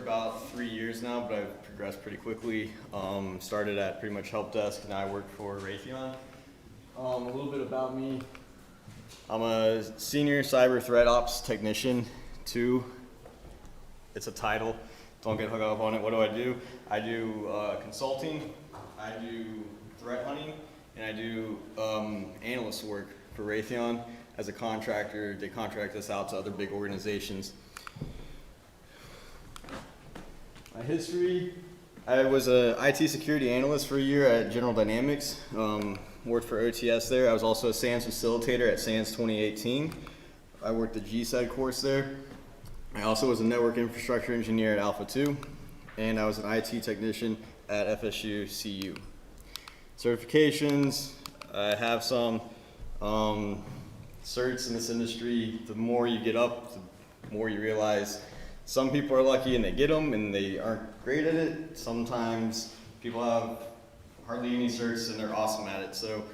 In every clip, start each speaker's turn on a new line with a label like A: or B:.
A: about 3 years now, but I've progressed pretty quickly. Started at pretty much help desk, now I work for Raytheon. A little bit about me. I'm a senior cyber threat ops technician 2. It's a title. Don't get hung up on it. What do? I do consulting, I do threat hunting, and I do analyst work for Raytheon. As a contractor, they contract us out to other big organizations. My history, I was a IT security analyst for a year at General Dynamics. Worked for OTS there. I was also a SANS Facilitator at SANS 2018. I worked the GCED course there. I also was a network infrastructure engineer at Alpha 2, and I was an IT technician at FSU CU. Certifications, I have some certs in this industry. The more you get up, the more you realize some people are lucky and they get them and they aren't great at it. Sometimes people have hardly any certs and they're awesome at it. So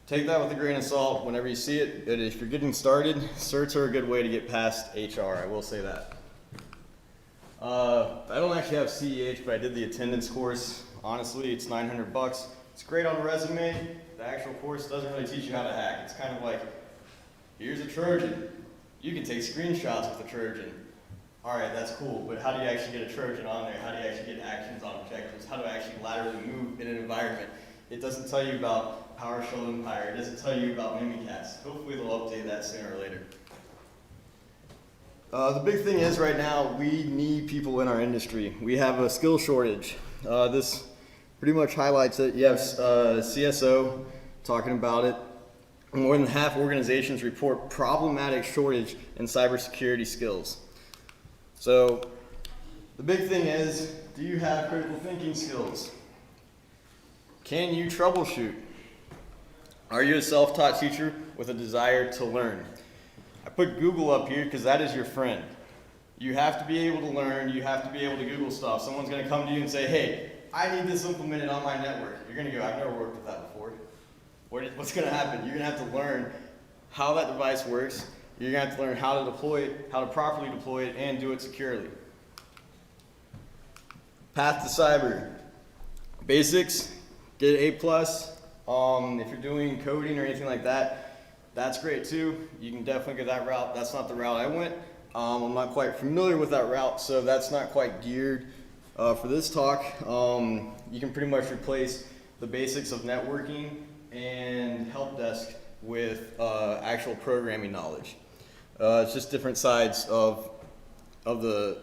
A: take that with a grain of salt whenever you see it. But if you're getting started, certs are a good way to get past HR, I will say that. I don't actually have CEH, but I did the attendance course. Honestly, it's $900. It's great on a resume. The actual course doesn't really teach you how to hack. It's kind of like, here's a Trojan. You can take screenshots with a Trojan. All right, that's cool, but how do you actually get a Trojan on there? How do you actually get actions on objectives? How do I actually laterally move in an environment? It doesn't tell you about PowerShell Empire. It doesn't tell you about Mimikatz. Hopefully they'll update that sooner or later. The big thing is right now, we need people in our industry. We have a skill shortage. This pretty much highlights it. You have CSO talking about it. More than half organizations report problematic shortage in cybersecurity skills. So the big thing is, do you have critical thinking skills? Can you troubleshoot? Are you a self-taught teacher with a desire to learn? I put Google up here because that is your friend. You have to be able to learn, you have to be able to Google stuff. Someone's going to come to you and say, hey, I need this implemented on my network. You're going to go, I've never worked with that before. What's going to happen? You're going to have to learn how that device works. You're going to have to learn how to deploy it, how to properly deploy it, and do it securely. Path to cyber. Basics, get an A+. If you're doing coding or anything like that, that's great too. You can definitely go that route. That's not the route I went. I'm not quite familiar with that route, so that's not quite geared for this talk. You can pretty much replace the basics of networking and help desk with actual programming knowledge. It's just different sides of the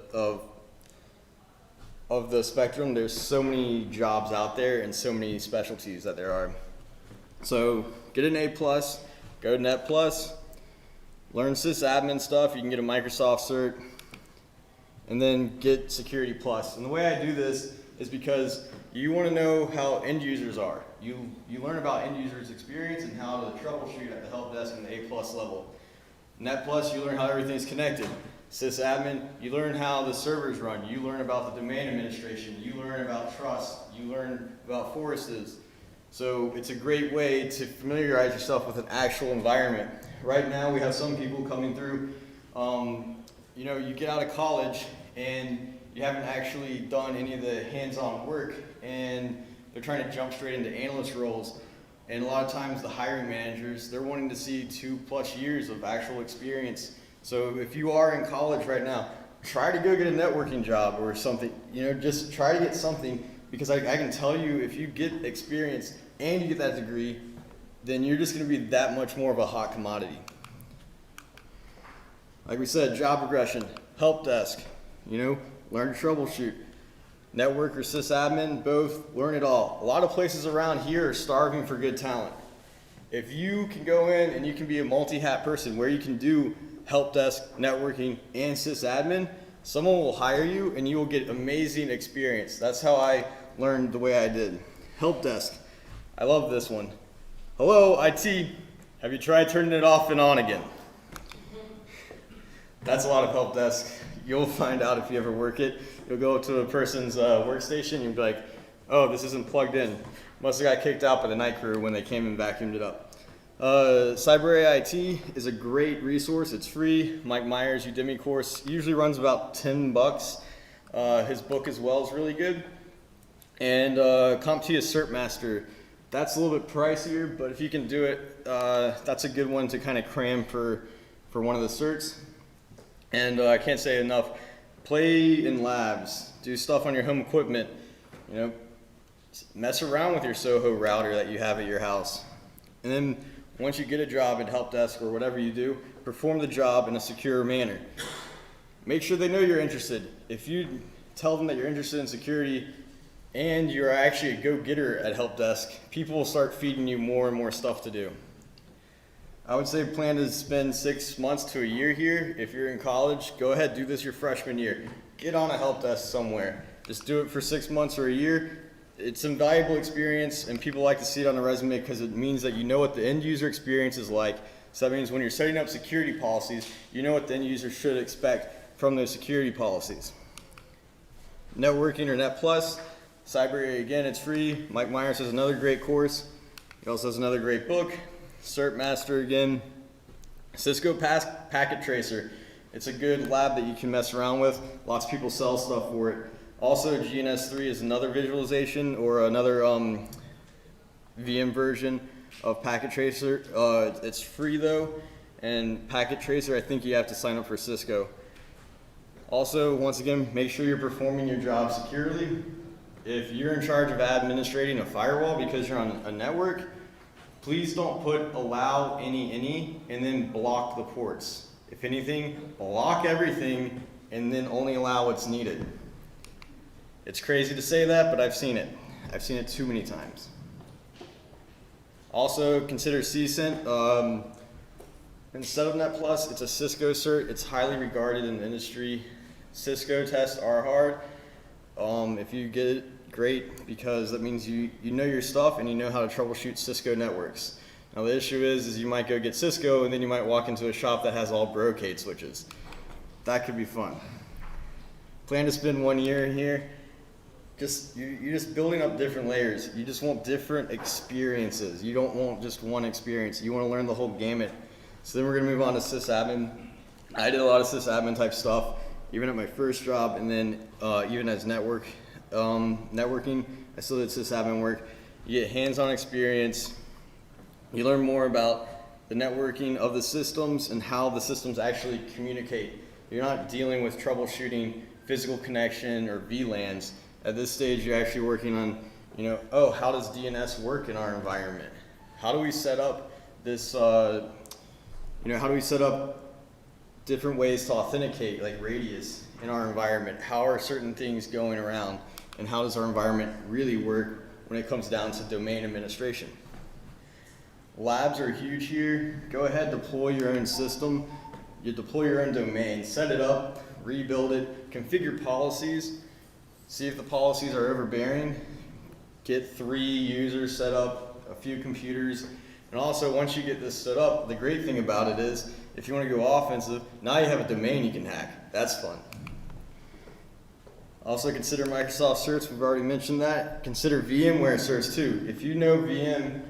A: spectrum. There's so many jobs out there and so many specialties that there are. So get an A+, go to Net+, learn sysadmin stuff. You can get a Microsoft cert, and then get Security+. And the way I do this is because you want to know how end users are. You learn about end users' experience and how to troubleshoot at the help desk and the A+ level. Net+, you learn how everything's connected. Sysadmin, you learn how the servers run. You learn about the domain administration. You learn about trust. You learn about forests. So it's a great way to familiarize yourself with an actual environment. Right now we have some people coming through, you get out of college and you haven't actually done any of the hands-on work, and they're trying to jump straight into analyst roles. And a lot of times the hiring managers, they're wanting to see 2+ years of actual experience. So if you are in college right now, try to go get a networking job or something. Just try to get something, because I can tell you, if you get experience and you get that degree, then you're just going to be that much more of a hot commodity. Like we said, job progression, help desk, learn to troubleshoot. Network or sysadmin, both, learn it all. A lot of places around here are starving for good talent. If you can go in and you can be a multi-hat person where you can do help desk, networking, and sysadmin, someone will hire you and you will get amazing experience. That's how I learned the way I did. Help desk. I love this one. Hello, IT. Have you tried turning it off and on again? That's a lot of help desk. You'll find out if you ever work it. You'll go to a person's workstation and you'll be like, oh, this isn't plugged in. Must have got kicked out by the night crew when they came and vacuumed it up. Cyber AIT is a great resource. It's free. Mike Myers' Udemy course usually runs about $10. His book as well is really good. And CompTIA Cert Master, that's a little bit pricier, but if you can do it, that's a good one to kind of cram for one of the certs. And I can't say enough, play in labs, do stuff on your home equipment, you know, mess around with your Soho router that you have at your house. And then once you get a job at help desk or whatever you do, perform the job in a secure manner. Make sure they know you're interested. If you tell them that you're interested in security and you're actually a go-getter at help desk, people will start feeding you more and more stuff to do. I would say plan to spend 6 months to a year here. If you're in college, go ahead, do this your freshman year. Get on a help desk somewhere. Just do it for 6 months or a year. It's an invaluable experience, and people like to see it on a resume because it means that you know what the end user experience is like. So that means when you're setting up security policies, you know what the end user should expect from those security policies. Networking or Net Plus, Cyber, again, it's free. Mike Myers has another great course. He also has another great book. Cert Master again. Cisco Packet Tracer. It's a good lab that you can mess around with. Lots of people sell stuff for it. Also, GNS3 is another visualization or another VM version of Packet Tracer. It's free though, and Packet Tracer, I think you have to sign up for Cisco. Also, once again, make sure you're performing your job securely. If you're in charge of administrating a firewall because you're on a network, please don't put allow any and then block the ports. If anything, block everything and then only allow what's needed. It's crazy to say that, but I've seen it. I've seen it too many times. Also, consider CCNA. Instead of Net Plus, it's a Cisco cert. It's highly regarded in the industry. Cisco tests are hard. If you get it, great, because that means you know your stuff and you know how to troubleshoot Cisco networks. Now the issue is you might go get Cisco and then you might walk into a shop that has all Brocade switches. That could be fun. Plan to spend 1 year in here. You're just building up different layers. You just want different experiences. You don't want just one experience. You want to learn the whole gamut. So then we're going to move on to sysadmin. I did a lot of sysadmin type stuff, even at my first job, and then even as networking, I still did sysadmin work. You get hands-on experience. You learn more about the networking of the systems and how the systems actually communicate. You're not dealing with troubleshooting physical connection or VLANs. At this stage, you're actually working on, how does DNS work in our environment? How do we set up this, how do we set up different ways to authenticate, like radius, in our environment? How are certain things going around? And how does our environment really work when it comes down to domain administration? Labs are huge here. Go ahead, deploy your own system. You deploy your own domain, set it up, rebuild it, configure policies, see if the policies are overbearing, get 3 users set up, a few computers, and also once you get this set up, the great thing about it is if you want to go offensive, now you have a domain you can hack. That's fun. Also consider Microsoft certs, we've already mentioned that. Consider VMware certs too. If you know VM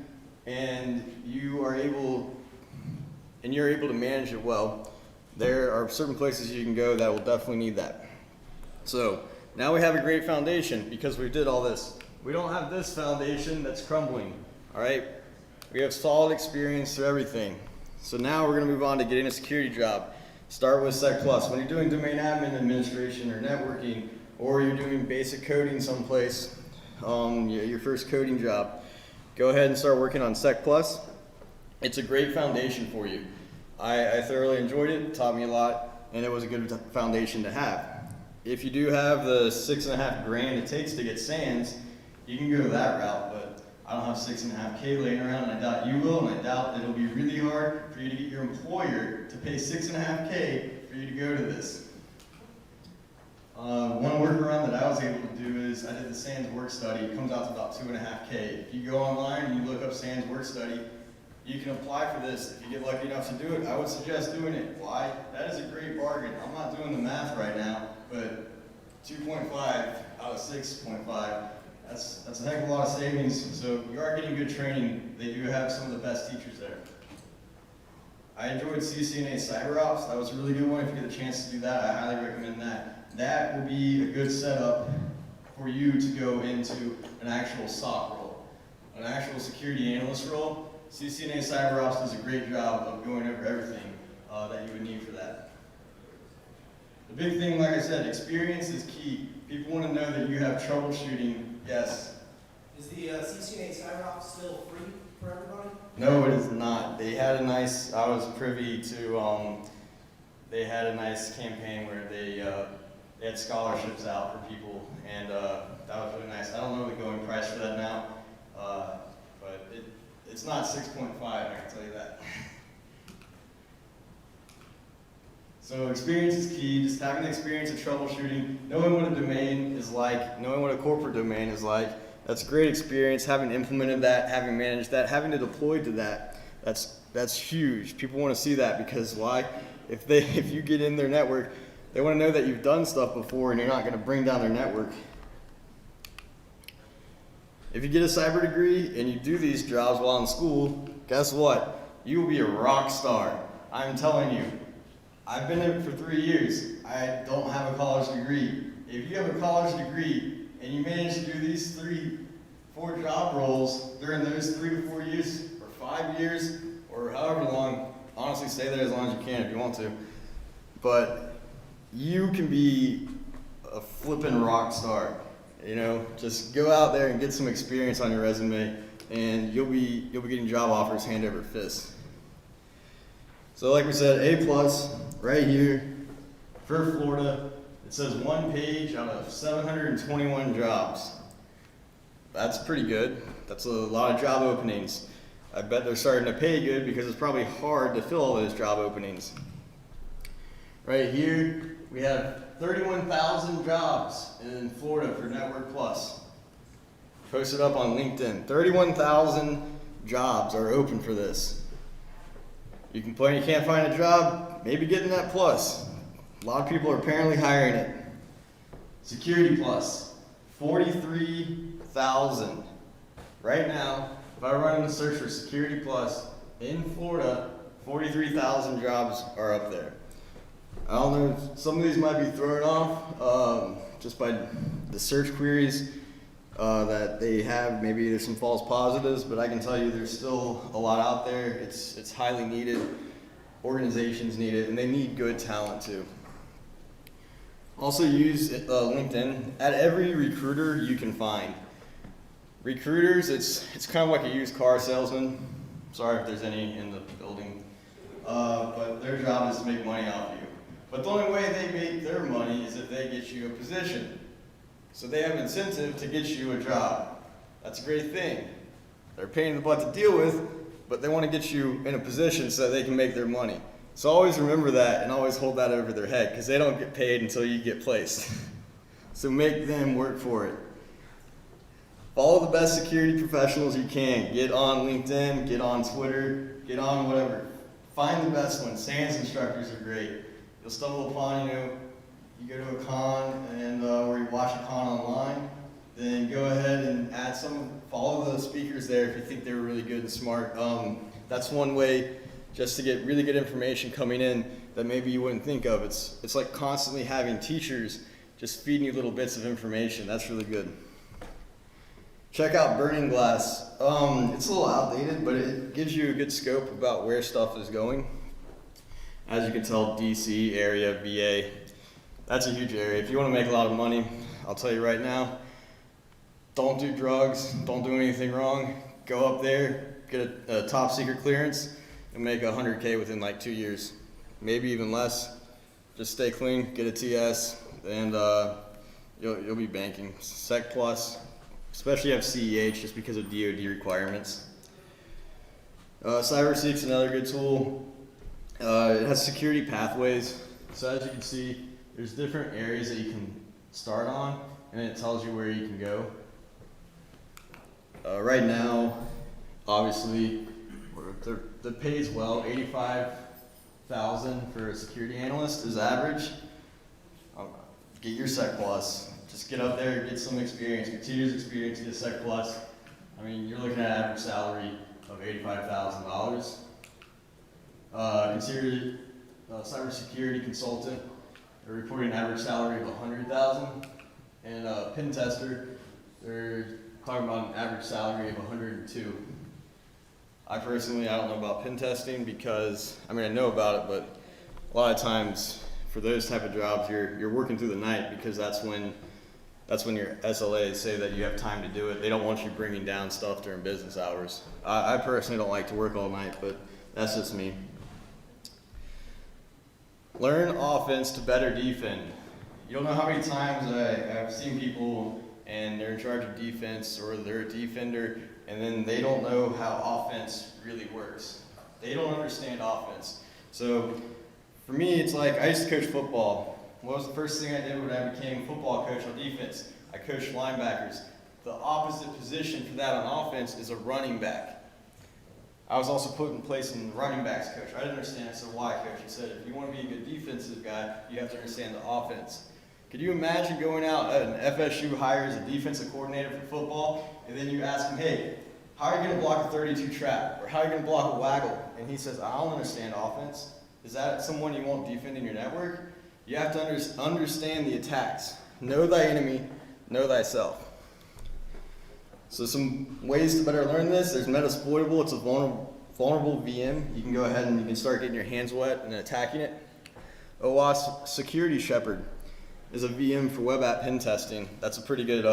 A: and you're able to manage it well, there are certain places you can go that will definitely need that. So now we have a great foundation because we did all this. We don't have this foundation that's crumbling, all right? We have solid experience through everything. So now we're gonna move on to getting a security job. Start with Sec Plus. When you're doing domain admin administration or networking, or you're doing basic coding someplace, your first coding job, go ahead and start working on Sec Plus. It's a great foundation for you. I thoroughly enjoyed it, taught me a lot, and it was a good foundation to have. If you do have the $6.5 grand it takes to get SANS, you can go that route, but I don't have $6.5K laying around, and I doubt you will, and I doubt it'll be really hard for you to get your employer to pay $6.5K for you to go to this. One workaround that I was able to do is I did the SANS work study. It comes out to about $2.5K. If you go online and you look up SANS work study, you can apply for this. If you get lucky enough to do it, I would suggest doing it. Why? That is a great bargain. I'm not doing the math right now, but 2.5 out of 6.5, that's a heck of a lot of savings. So you are getting good training. They do have some of the best teachers there. I enjoyed CCNA CyberOps. That was a really good one. If you get a chance to do that, I highly recommend that. That will be a good setup for you to go into an actual SOC role, an actual security analyst role. CCNA CyberOps does a great job of going over everything that you would need for that. The big thing, like I said, experience is key. People want to know that you have troubleshooting. Yes.
B: Is the CCNA CyberOps still free for everybody?
A: No, it is not. They had a nice, I was privy to, they had a nice campaign where they had scholarships out for people, and that was really nice. I don't know the going price for that now, but it's not 6.5, I can tell you that. So experience is key, just having the experience of troubleshooting, knowing what a domain is like, knowing what a corporate domain is like. That's great experience, having implemented that, having managed that, having to deploy to that. That's huge. People want to see that because why? If you get in their network, they want to know that you've done stuff before and you're not going to bring down their network. If you get a cyber degree and you do these jobs while in school, guess what? You will be a rock star. I'm telling you. I've been there for 3 years. I don't have a college degree. If you have a college degree and you manage to do these 3-4 job roles during those 3 to 4 years or 5 years or however long, honestly stay there as long as you can if you want to. But you can be a flippin' rock star. You know, just go out there and get some experience on your resume and you'll be getting job offers hand over fist. So like we said, A+ right here for Florida. It says 1 page out of 721 jobs. That's pretty good. That's a lot of job openings. I bet they're starting to pay good because it's probably hard to fill all those job openings. Right here, we have 31,000 jobs in Florida for Network Plus. Posted up on LinkedIn. 31,000 jobs are open for this. You complain you can't find a job, maybe get in that plus. A lot of people are apparently hiring it. Security Plus, 43,000. Right now, if I run a search for Security Plus in Florida, 43,000 jobs are up there. I don't know, some of these might be thrown off just by the search queries that they have. Maybe there's some false positives, but I can tell you there's still a lot out there. It's highly needed. Organizations need it, and they need good talent too. Also use LinkedIn. At every recruiter you can find. Recruiters, it's kind of like a used car salesman. Sorry if there's any in the building, but their job is to make money off you. But the only way they make their money is if they get you a position. So they have incentive to get you a job. That's a great thing. They're a pain in the butt to deal with, but they want to get you in a position so that they can make their money. So always remember that and always hold that over their head because they don't get paid until you get placed. So make them work for it. Follow the best security professionals you can. Get on LinkedIn, get on Twitter, get on whatever. Find the best ones. SANS instructors are great. You'll stumble upon, you go to a con and or you watch a con online, then go ahead and follow the speakers there if you think they were really good and smart. That's one way just to get really good information coming in that maybe you wouldn't think of. It's like constantly having teachers just feeding you little bits of information. That's really good. Check out Burning Glass. It's a little outdated, but it gives you a good scope about where stuff is going. As you can tell, DC area, VA, that's a huge area. If you want to make a lot of money, I'll tell you right now, don't do drugs, don't do anything wrong. Go up there, get a top secret clearance, and make $100K within like 2 years. Maybe even less. Just stay clean, get a TS, and you'll be banking. Sec Plus, especially have CEH just because of DoD requirements. Cyberseek's another good tool. It has security pathways. So as you can see, there's different areas that you can start on, and it tells you where you can go. Right now, obviously, the pays well. $85,000 for a security analyst is average. Get your Sec Plus. Just get up there, get some experience, get 2 years experience, get a Sec Plus. I mean, you're looking at an average salary of $85,000. considered a cybersecurity consultant. They're reporting an average salary of $100,000, and a pen tester, they're talking about an average salary of $102,000. I don't know about pen testing because, I mean, I know about it, but a lot of times for those type of jobs, you're working through the night because that's when your SLAs say that you have time to do it. They don't want you bringing down stuff during business hours. I personally don't like to work all night, but that's just me. Learn offense to better defend. You don't know how many times I've seen people and they're in charge of defense or they're a defender and then they don't know how offense really works. They don't understand offense. So for me, it's like I used to coach football. What was the first thing I did when I became a football coach on defense? I coached linebackers. The opposite position for that on offense is a running back. I was also put in place in the running backs coach. I didn't understand it, so why coach? He said, if you want to be a good defensive guy, you have to understand the offense. Could you imagine going out and FSU hires a defensive coordinator for football, and then you ask him, hey, how are you going to block a 32 trap? Or how are you going to block a waggle? And he says, I don't understand offense. Is that someone you want defending your network? You have to understand the attacks. Know thy enemy, know thyself. So some ways to better learn this. There's Metasploitable. It's a vulnerable VM. You can go ahead and you can start getting your hands wet and attacking it. OWASP Security Shepherd is a VM for web app pen testing. That's a pretty good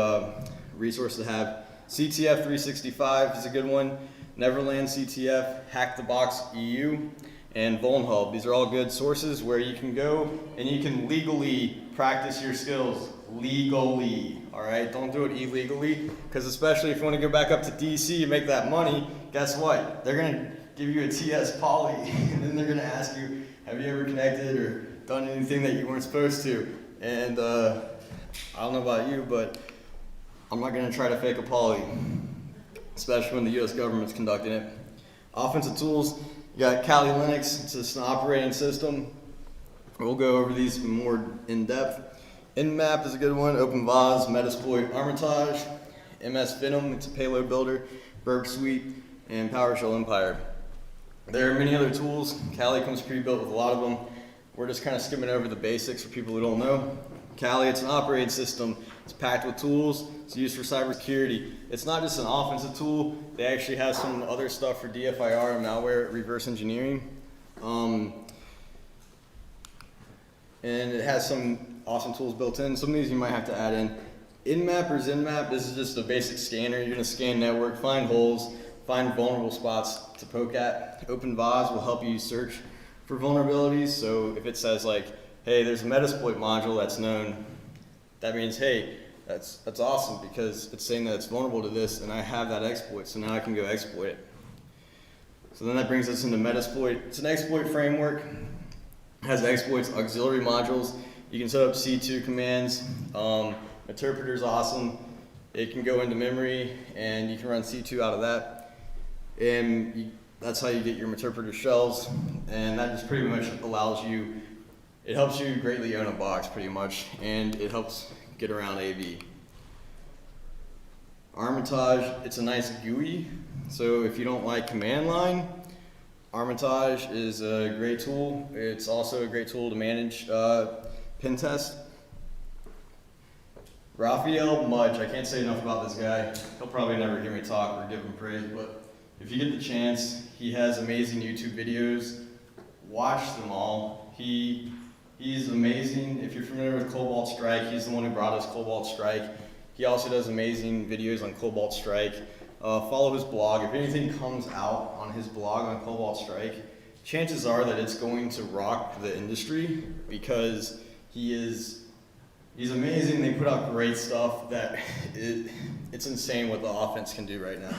A: resource to have. CTF 365 is a good one. Neverland CTF, Hack the Box EU, and VulnHub. These are all good sources where you can go and you can legally practice your skills. Legally, all right? Don't do it illegally, because especially if you want to go back up to DC and make that money, guess what? They're going to give you a TS poly, and then they're going to ask you, have you ever connected or done anything that you weren't supposed to? And I don't know about you, but I'm not going to try to fake a poly, especially when the US government's conducting it. Offensive tools, you got Kali Linux. It's just an operating system. We'll go over these more in depth. Nmap is a good one. OpenVAS, Metasploit, Armitage, MS Venom, it's a payload builder, Burp Suite, and PowerShell Empire. There are many other tools. Kali comes pre-built with a lot of them. We're just kind of skimming over the basics for people who don't know. Kali, it's an operating system. It's packed with tools. It's used for cybersecurity. It's not just an offensive tool. They actually have some other stuff for DFIR and malware reverse engineering. And it has some awesome tools built in. Some of these you might have to add in. Nmap or ZenMap, this is just a basic scanner. You're gonna scan network, find holes, find vulnerable spots to poke at. OpenVAS will help you search for vulnerabilities. So if it says like, hey, there's a Metasploit module that's known, that means, hey, that's awesome because it's saying that it's vulnerable to this and I have that exploit, so now I can go exploit it. So then that brings us into Metasploit. It's an exploit framework. It has exploits, auxiliary modules. You can set up C2 commands. Interpreter's awesome. It can go into memory and you can run C2 out of that. And that's how you get your interpreter shells. And that just pretty much allows you, it helps you greatly own a box pretty much. And it helps get around AV. Armitage, it's a nice GUI. So if you don't like command line, Armitage is a great tool. It's also a great tool to manage pen test. Raphael Mudge, I can't say enough about this guy. He'll probably never hear me talk or give him praise, but if you get the chance, he has amazing YouTube videos. Watch them all. He's amazing. If you're familiar with Cobalt Strike, he's the one who brought us Cobalt Strike. He also does amazing videos on Cobalt Strike. Follow his blog. If anything comes out on his blog on Cobalt Strike, chances are that it's going to rock the industry because he's amazing. They put out great stuff that it's insane what the offense can do right now.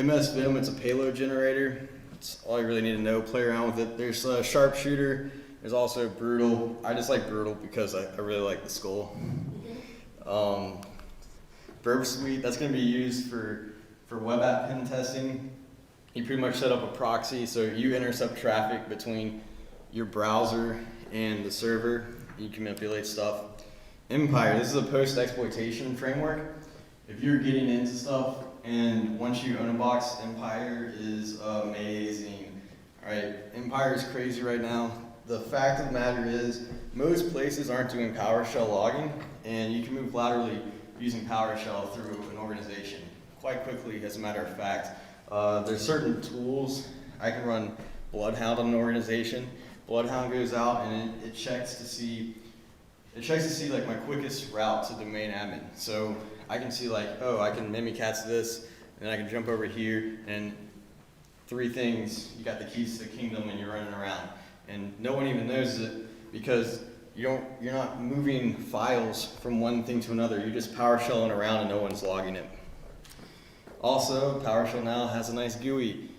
A: MS Vim, it's a payload generator. It's all you really need to know. Play around with it. There's a sharpshooter. There's also brutal. I just like brutal because I really like the skull. Burp Suite, that's going to be used for web app pen testing. You pretty much set up a proxy, so you intercept traffic between your browser and the server. You can manipulate stuff. Empire, this is a post-exploitation framework. If you're getting into stuff and once you own a box, Empire is amazing. Alright, Empire is crazy right now. The fact of the matter is, most places aren't doing PowerShell logging, and you can move laterally using PowerShell through an organization quite quickly, as a matter of fact. There's certain tools. I can run Bloodhound on an organization. Bloodhound goes out and it checks to see like my quickest route to domain admin. So I can see like, oh, I can Mimikatz this, and I can jump over here, and 3 things, you got the keys to the kingdom and you're running around. And no one even knows it because you're not moving files from one thing to another. You're just PowerShelling around and no one's logging it. Also, PowerShell now has a nice GUI.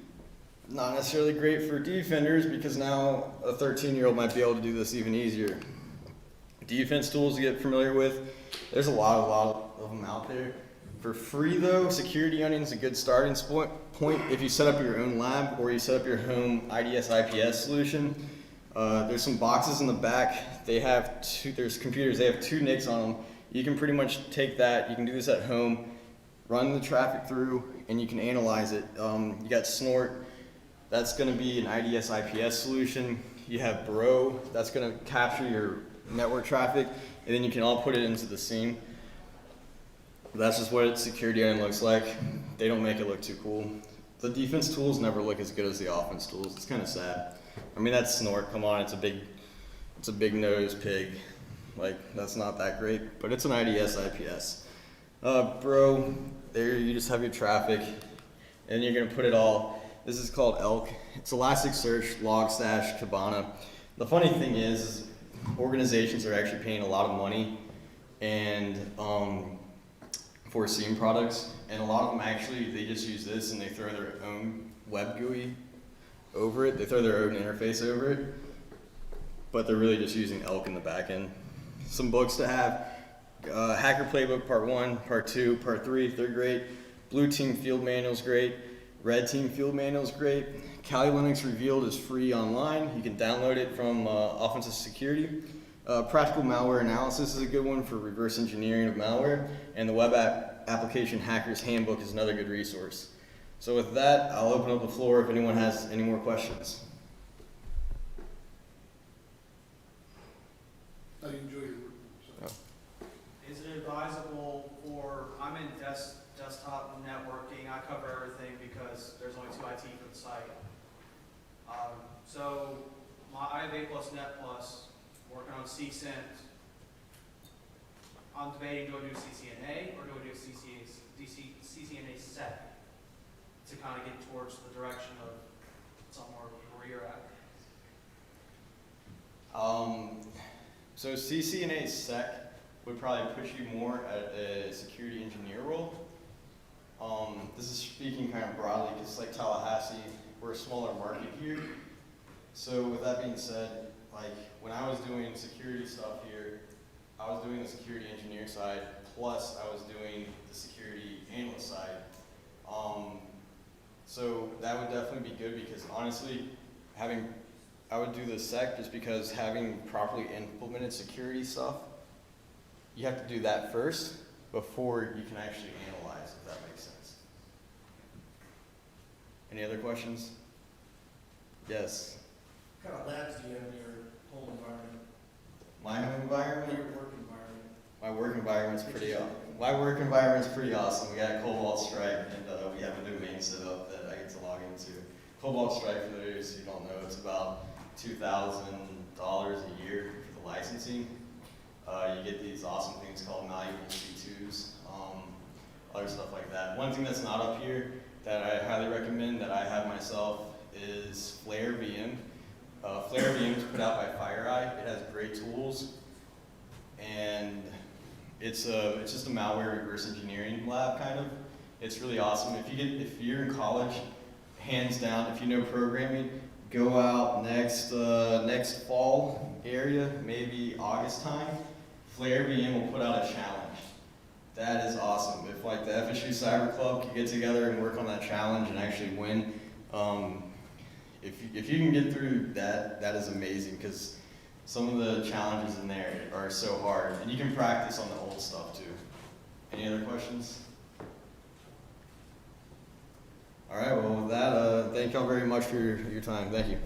A: Not necessarily great for defenders because now a 13-year-old might be able to do this even easier. Defense tools to get familiar with. There's a lot of them out there. For free though, Security Onion is a good starting point if you set up your own lab or you set up your home IDS IPS solution. There's some boxes in the back. There's computers, they have 2 NICs on them. You can pretty much take that, you can do this at home, run the traffic through, and you can analyze it. You got Snort, that's gonna be an IDS IPS solution. You have Bro, that's gonna capture your network traffic, and then you can all put it into the scene. That's just what Security Analyst looks like. They don't make it look too cool. The defense tools never look as good as the offense tools. It's kind of sad. I mean, that's Snort. Come on, it's a big nose pig. Like, that's not that great, but it's an IDS IPS. Bro, there you just have your traffic, and you're gonna put it all. This is called Elk. It's Elasticsearch, Logstash, Kibana. The funny thing is organizations are actually paying a lot of money and for SIEM products, and a lot of them actually, they just use this and they throw their own web GUI over it. They throw their own interface over it, but they're really just using Elk in the back end. Some books to have, Hacker Playbook Part 1, Part 2, Part 3, they're great. Blue Team Field Manual's great. Red Team Field Manual's great. Kali Linux Revealed is free online. You can download it from Offensive Security. Practical Malware Analysis is a good one for reverse engineering of malware. And the Web Application Hacker's Handbook is another good resource. So with that, I'll open up the floor if anyone has any more questions.
C: How do you enjoy your work?
A: Oh.
B: Is it advisable for, I'm in desktop networking, I cover everything because there's only 2 IT for the site. So I have A+, Net+, working on CCNA. I'm debating, do I do CCNA or do I do CCNA Sec to kind of get towards the direction of somewhere where you're at?
A: So CCNA Sec would probably push you more at a security engineer role. This is speaking kind of broadly because like Tallahassee, we're a smaller market here. So with that being said, like when I was doing security stuff here, I was doing the security engineer side, plus I was doing the security analyst side. So that would definitely be good because honestly, I would do the sec just because having properly implemented security stuff, you have to do that first before you can actually analyze, if that makes sense. Any other questions? Yes.
B: What kind of labs do you have in your home environment?
A: My home environment?
B: Your work environment?
A: My work environment's pretty awesome. My work environment's pretty awesome. We got a Cobalt Strike, and we have a domain set up that I get to log into. Cobalt Strike, for those who don't know, it's about $2,000 a year for the licensing. You get these awesome things called malleable C2s, other stuff like that. One thing that's not up here that I highly recommend that I have myself is Flare VM. Flare VM is put out by FireEye. It has great tools, and it's just a malware reverse engineering lab kind of. It's really awesome. If you're in college, hands down, if you know programming, go out next fall area, maybe August time. Flare VM will put out a challenge. That is awesome. If like the FSU Cyber Club could get together and work on that challenge and actually win, if you can get through that, that is amazing because some of the challenges in there are so hard, and you can practice on the old stuff too. Any other questions? All All right, well, with that, thank y'all very much for your time. Thank you.